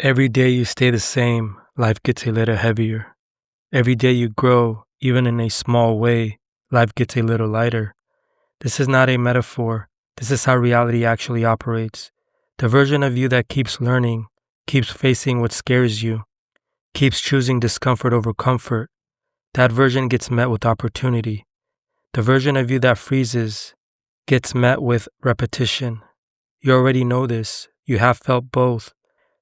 Every day you stay the same, life gets a little heavier. Every day you grow, even in a small way, life gets a little lighter. This is not a metaphor. This is how reality actually operates. The version of you that keeps learning, keeps facing what scares you, keeps choosing discomfort over comfort, that version gets met with opportunity. The version of you that freezes gets met with repetition. You already know this. You have felt both.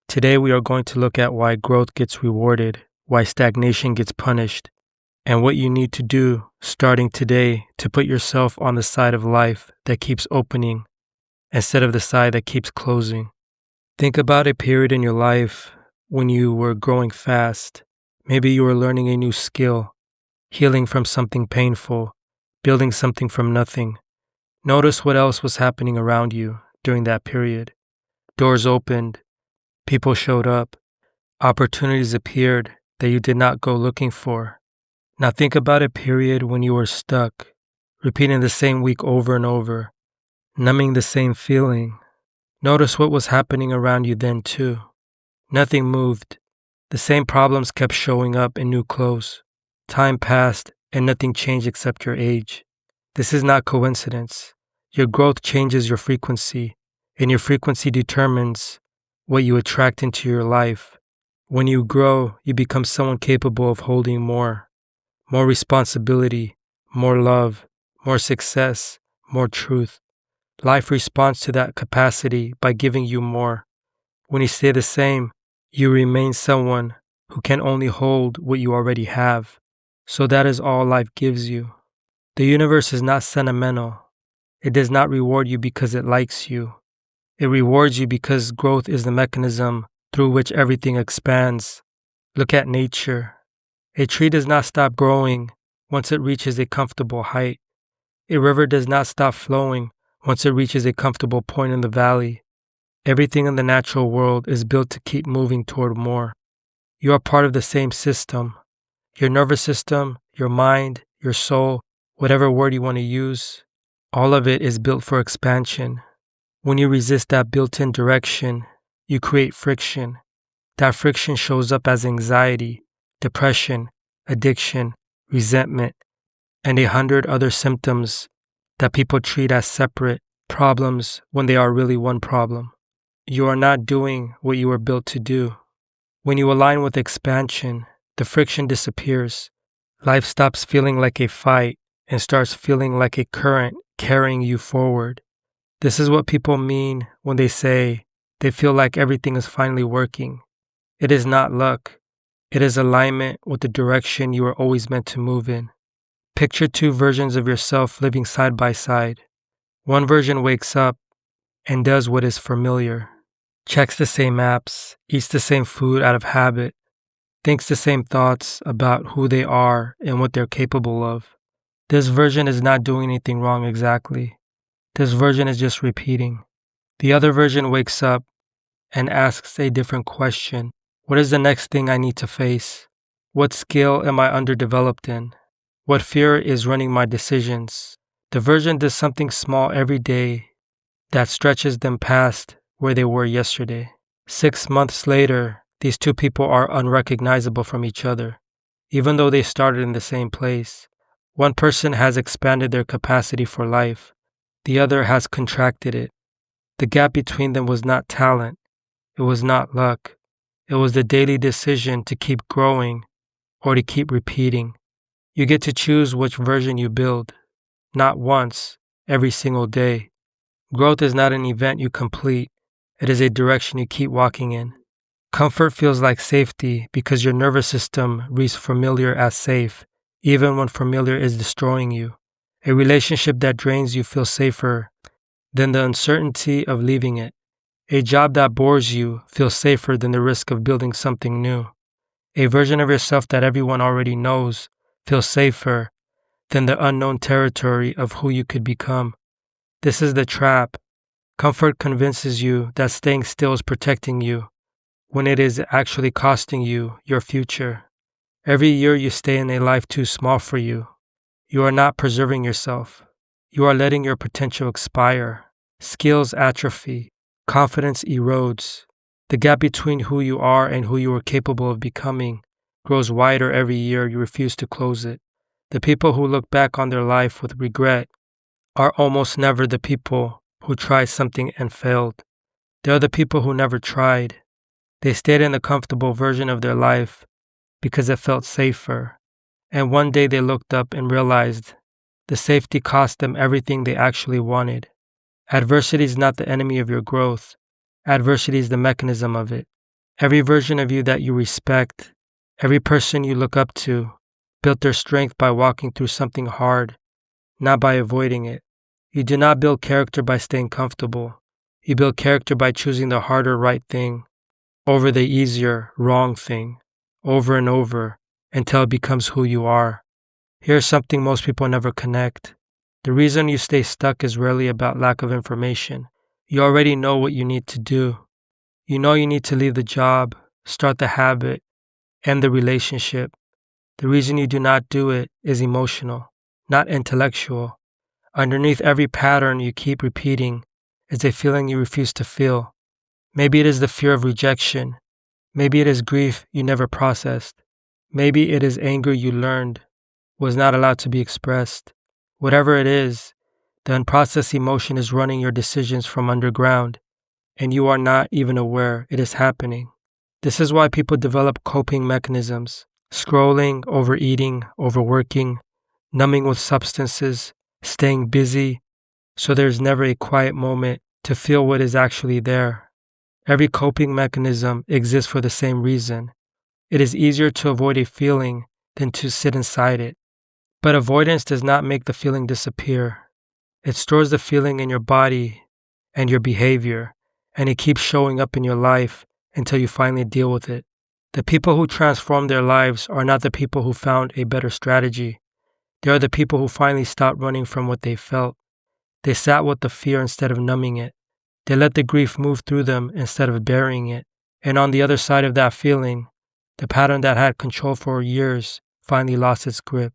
Today we are going to look at why growth gets rewarded, why stagnation gets punished, and what you need to do starting today to put yourself on the side of life that keeps opening instead of the side that keeps closing. Think about a period in your life when you were growing fast. Maybe you were learning a new skill, healing from something painful, building something from nothing. Notice what else was happening around you during that period. Doors opened, people showed up, opportunities appeared that you did not go looking for. Now think about a period when you were stuck, repeating the same week over and over, numbing the same feeling. Notice what was happening around you then too. Nothing moved. The same problems kept showing up in new clothes. Time passed and nothing changed except your age. This is not coincidence. Your growth changes your frequency, and your frequency determines what you attract into your life. When you grow, you become someone capable of holding more responsibility, more love, more success, more truth. Life responds to that capacity by giving you more. When you stay the same, you remain someone who can only hold what you already have. So that is all life gives you. The universe is not sentimental. It does not reward you because it likes you. It rewards you because growth is the mechanism through which everything expands. Look at nature. A tree does not stop growing once it reaches a comfortable height. A river does not stop flowing once it reaches a comfortable point in the valley. Everything in the natural world is built to keep moving toward more. You are part of the same system. Your nervous system, your mind, your soul, whatever word you want to use, all of it is built for expansion. When you resist that built-in direction, you create friction. That friction shows up as anxiety, depression, addiction, resentment, and 100 other symptoms that people treat as separate problems when they are really one problem. You are not doing what you were built to do. When you align with expansion, the friction disappears. Life stops feeling like a fight and starts feeling like a current carrying you forward. This is what people mean when they say they feel like everything is finally working. It is not luck. It is alignment with the direction you were always meant to move in. Picture two versions of yourself living side by side. One version wakes up and does what is familiar, checks the same apps, eats the same food out of habit, thinks the same thoughts about who they are and what they're capable of. This version is not doing anything wrong exactly. This version is just repeating. The other version wakes up and asks a different question. What is the next thing I need to face? What skill am I underdeveloped in? What fear is running my decisions? The version does something small every day that stretches them past where they were yesterday. 6 months later, these two people are unrecognizable from each other, even though they started in the same place. One person has expanded their capacity for life. The other has contracted it. The gap between them was not talent. It was not luck. It was the daily decision to keep growing or to keep repeating. You get to choose which version you build, not once, every single day. Growth is not an event you complete. It is a direction you keep walking in. Comfort feels like safety because your nervous system reads familiar as safe, even when familiar is destroying you. A relationship that drains you feels safer than the uncertainty of leaving it. A job that bores you feels safer than the risk of building something new. A version of yourself that everyone already knows feels safer than the unknown territory of who you could become. This is the trap. Comfort convinces you that staying still is protecting you, when it is actually costing you your future. Every year you stay in a life too small for you. You are not preserving yourself. You are letting your potential expire. Skills atrophy. Confidence erodes. The gap between who you are and who you are capable of becoming grows wider every year you refuse to close it. The people who look back on their life with regret are almost never the people who tried something and failed. They are the people who never tried. They stayed in the comfortable version of their life because it felt safer. And one day they looked up and realized the safety cost them everything they actually wanted. Adversity is not the enemy of your growth. Adversity is the mechanism of it. Every version of you that you respect, every person you look up to, built their strength by walking through something hard, not by avoiding it. You do not build character by staying comfortable. You build character by choosing the harder right thing over the easier wrong thing, over and over, until it becomes who you are. Here's something most people never connect. The reason you stay stuck is rarely about lack of information. You already know what you need to do. You know you need to leave the job, start the habit, end the relationship. The reason you do not do it is emotional, not intellectual. Underneath every pattern you keep repeating is a feeling you refuse to feel. Maybe it is the fear of rejection. Maybe it is grief you never processed. Maybe it is anger you learned was not allowed to be expressed. Whatever it is, the unprocessed emotion is running your decisions from underground, and you are not even aware it is happening. This is why people develop coping mechanisms: scrolling, overeating, overworking, numbing with substances, staying busy, so there's never a quiet moment to feel what is actually there. Every coping mechanism exists for the same reason. It is easier to avoid a feeling than to sit inside it. But avoidance does not make the feeling disappear. It stores the feeling in your body and your behavior, and it keeps showing up in your life until you finally deal with it. The people who transform their lives are not the people who found a better strategy. They are the people who finally stopped running from what they felt. They sat with the fear instead of numbing it. They let the grief move through them instead of burying it. And on the other side of that feeling, the pattern that had control for years finally lost its grip.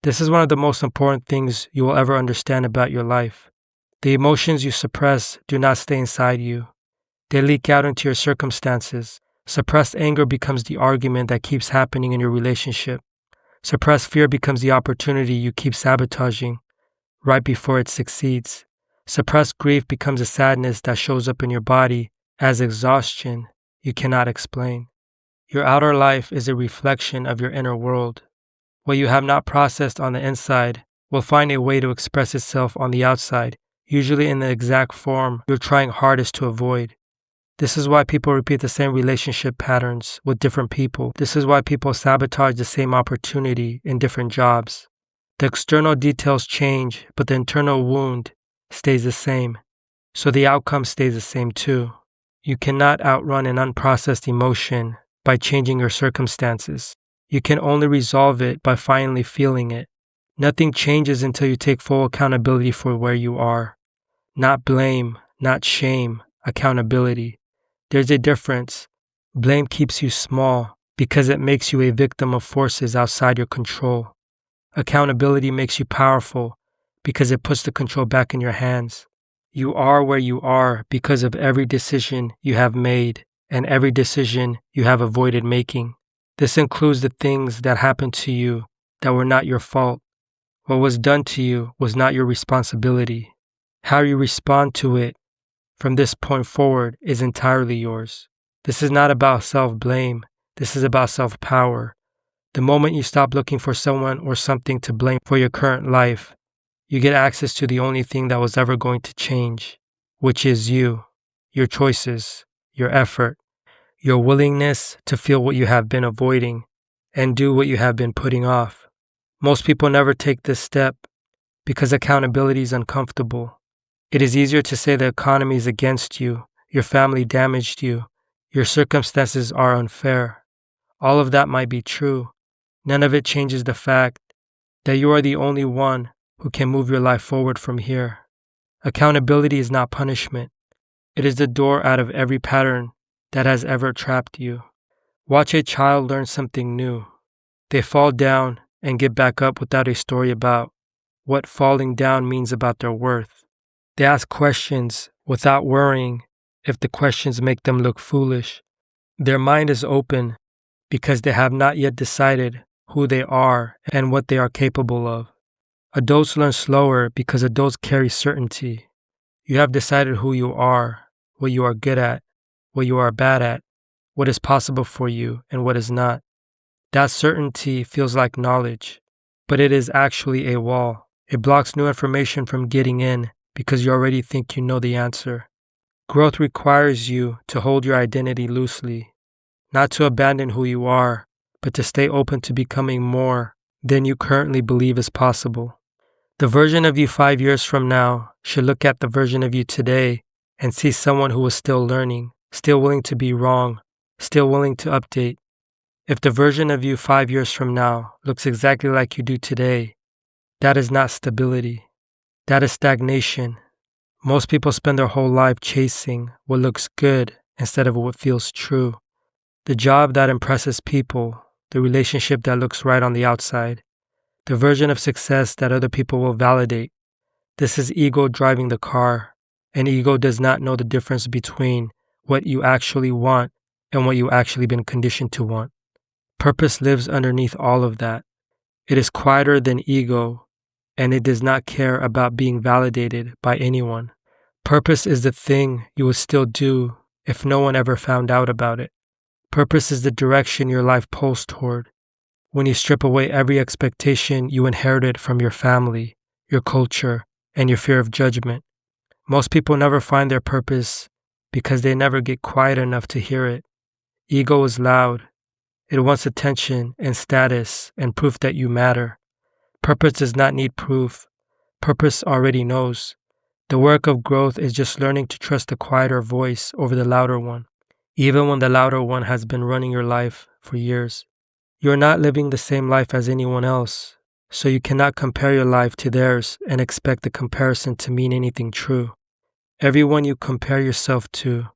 This is one of the most important things you will ever understand about your life. The emotions you suppress do not stay inside you. They leak out into your circumstances. Suppressed anger becomes the argument that keeps happening in your relationship. Suppressed fear becomes the opportunity you keep sabotaging right before it succeeds. Suppressed grief becomes a sadness that shows up in your body as exhaustion you cannot explain. Your outer life is a reflection of your inner world. What you have not processed on the inside will find a way to express itself on the outside, usually in the exact form you're trying hardest to avoid. This is why people repeat the same relationship patterns with different people. This is why people sabotage the same opportunity in different jobs. The external details change, but the internal wound stays the same. So the outcome stays the same too. You cannot outrun an unprocessed emotion by changing your circumstances. You can only resolve it by finally feeling it. Nothing changes until you take full accountability for where you are. Not blame, not shame, accountability. There's a difference. Blame keeps you small because it makes you a victim of forces outside your control. Accountability makes you powerful because it puts the control back in your hands. You are where you are because of every decision you have made and every decision you have avoided making. This includes the things that happened to you that were not your fault. What was done to you was not your responsibility. How you respond to it from this point forward is entirely yours. This is not about self-blame. This is about self-power. The moment you stop looking for someone or something to blame for your current life, you get access to the only thing that was ever going to change, which is you, your choices, your effort, your willingness to feel what you have been avoiding and do what you have been putting off. Most people never take this step because accountability is uncomfortable. It is easier to say the economy is against you, your family damaged you, your circumstances are unfair. All of that might be true. None of it changes the fact that you are the only one who can move your life forward from here. Accountability is not punishment. It is the door out of every pattern that has ever trapped you. Watch a child learn something new. They fall down and get back up without a story about what falling down means about their worth. They ask questions without worrying if the questions make them look foolish. Their mind is open because they have not yet decided who they are and what they are capable of. Adults learn slower because adults carry certainty. You have decided who you are, what you are good at, what you are bad at, what is possible for you, and what is not. That certainty feels like knowledge, but it is actually a wall. It blocks new information from getting in because you already think you know the answer. Growth requires you to hold your identity loosely, not to abandon who you are, but to stay open to becoming more than you currently believe is possible. The version of you 5 years from now should look at the version of you today and see someone who is still learning, still willing to be wrong, still willing to update. If the version of you 5 years from now looks exactly like you do today, that is not stability. That is stagnation. Most people spend their whole life chasing what looks good instead of what feels true. The job that impresses people, the relationship that looks right on the outside, the version of success that other people will validate. This is ego driving the car, and ego does not know the difference between what you actually want and what you actually been conditioned to want. Purpose lives underneath all of that. It is quieter than ego, and it does not care about being validated by anyone. Purpose is the thing you would still do if no one ever found out about it. Purpose is the direction your life pulls toward. When you strip away every expectation you inherited from your family, your culture, and your fear of judgment. Most people never find their purpose because they never get quiet enough to hear it. Ego is loud. It wants attention and status and proof that you matter. Purpose does not need proof. Purpose already knows. The work of growth is just learning to trust the quieter voice over the louder one, even when the louder one has been running your life for years. You are not living the same life as anyone else, so you cannot compare your life to theirs and expect the comparison to mean anything true. Everyone you compare yourself to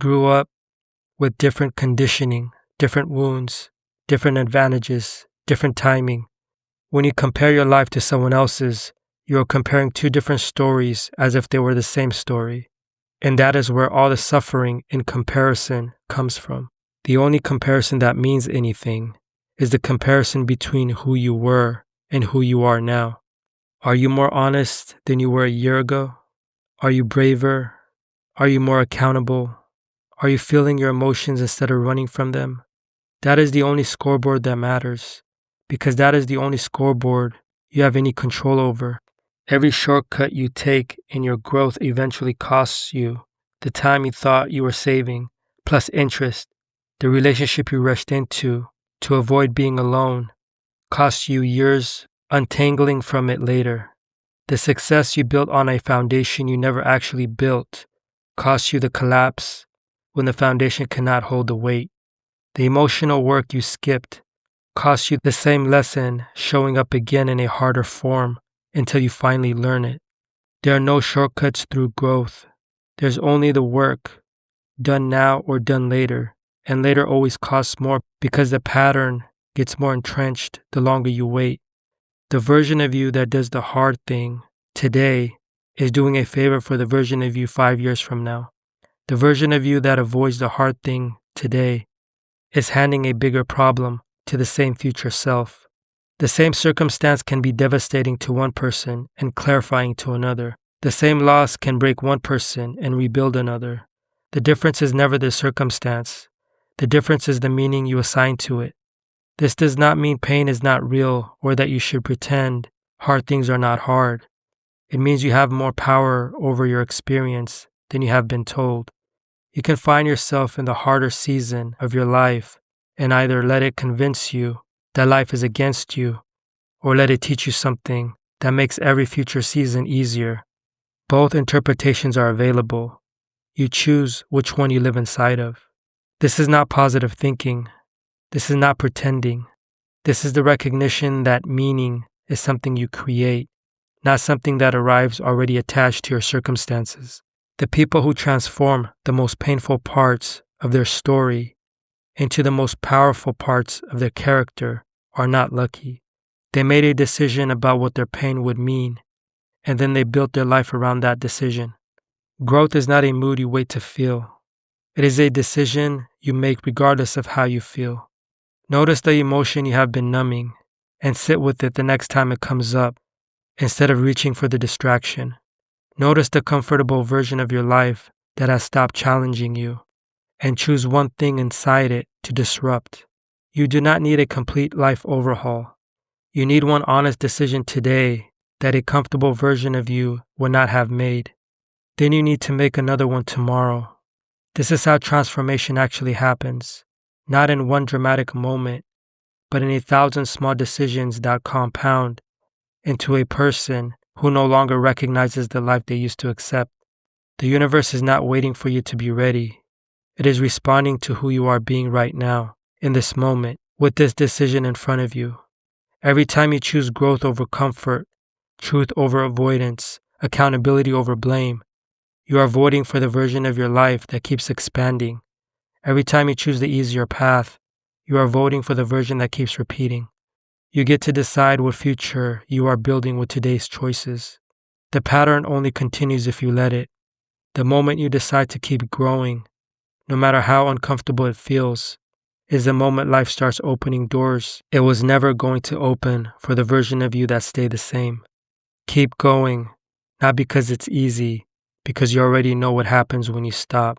grew up with different conditioning, different wounds, different advantages, different timing. When you compare your life to someone else's, you are comparing two different stories as if they were the same story. And that is where all the suffering in comparison comes from. The only comparison that means anything is the comparison between who you were and who you are now. Are you more honest than you were a year ago? Are you braver? Are you more accountable? Are you feeling your emotions instead of running from them? That is the only scoreboard that matters, because that is the only scoreboard you have any control over. Every shortcut you take in your growth eventually costs you the time you thought you were saving, plus interest. The relationship you rushed into to avoid being alone costs you years untangling from it later. The success you built on a foundation you never actually built costs you the collapse when the foundation cannot hold the weight. The emotional work you skipped costs you the same lesson showing up again in a harder form until you finally learn it. There are no shortcuts through growth. There's only the work, done now or done later, and later always costs more because the pattern gets more entrenched the longer you wait. The version of you that does the hard thing today is doing a favor for the version of you 5 years from now. The version of you that avoids the hard thing today is handing a bigger problem to the same future self. The same circumstance can be devastating to one person and clarifying to another. The same loss can break one person and rebuild another. The difference is never the circumstance. The difference is the meaning you assign to it. This does not mean pain is not real or that you should pretend hard things are not hard. It means you have more power over your experience than you have been told. You can find yourself in the harder season of your life and either let it convince you that life is against you or let it teach you something that makes every future season easier. Both interpretations are available. You choose which one you live inside of. This is not positive thinking. This is not pretending. This is the recognition that meaning is something you create, not something that arrives already attached to your circumstances. The people who transform the most painful parts of their story into the most powerful parts of their character are not lucky. They made a decision about what their pain would mean, and then they built their life around that decision. Growth is not a mood you wait to feel. It is a decision you make regardless of how you feel. Notice the emotion you have been numbing and sit with it the next time it comes up instead of reaching for the distraction. Notice the comfortable version of your life that has stopped challenging you and choose one thing inside it to disrupt. You do not need a complete life overhaul. You need one honest decision today that a comfortable version of you would not have made. Then you need to make another one tomorrow. This is how transformation actually happens, not in one dramatic moment, but in 1,000 small decisions that compound into a person who no longer recognizes the life they used to accept. The universe is not waiting for you to be ready. It is responding to who you are being right now, in this moment, with this decision in front of you. Every time you choose growth over comfort, truth over avoidance, accountability over blame, you are voting for the version of your life that keeps expanding. Every time you choose the easier path, you are voting for the version that keeps repeating. You get to decide what future you are building with today's choices. The pattern only continues if you let it. The moment you decide to keep growing, no matter how uncomfortable it feels, is the moment life starts opening doors it was never going to open for the version of you that stayed the same. Keep going, not because it's easy, because you already know what happens when you stop.